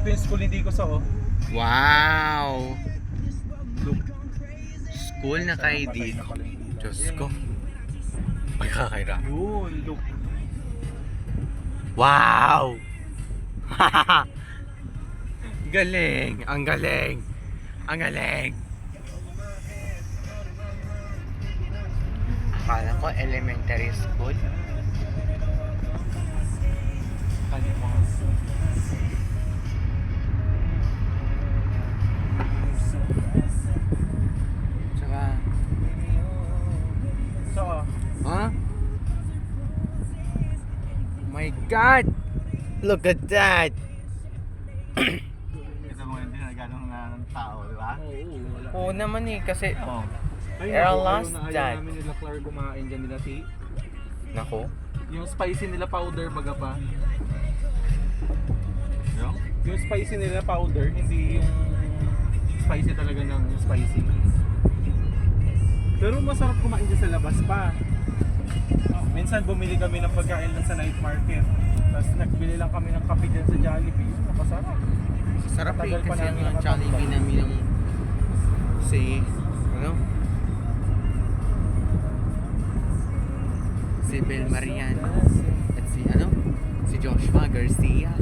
Philippine School, hindi ko sa Wow! School na kay dito. Diyos ko. Pagkakaira. Yun, look. Wow! Galing! Ang galing! Ang galing! Akala ko elementary school. Tsaka, So, huh? Oh my God! Look at that! kita mo hindi na ganong ng tao, di ba? Oo naman eh, kasi Oo. Era last dad. namin nila Claire kumain dyan nila si nako. yung spicy nila powder baga pa. Yung spicy nila powder, hindi yung spicy talaga ng spicy. Pero masarap kumain dyan sa labas pa. Minsan bumili kami ng pagkain lang sa night market. Tapos nagbili lang kami ng kape dyan sa Jollibee. Napasarap. Sarap eh, Tagal pa kasi namin yung nakatambay. Jollibee namin yung si, ano? Si Bel Mariano at si, ano? Si Joshua Garcia.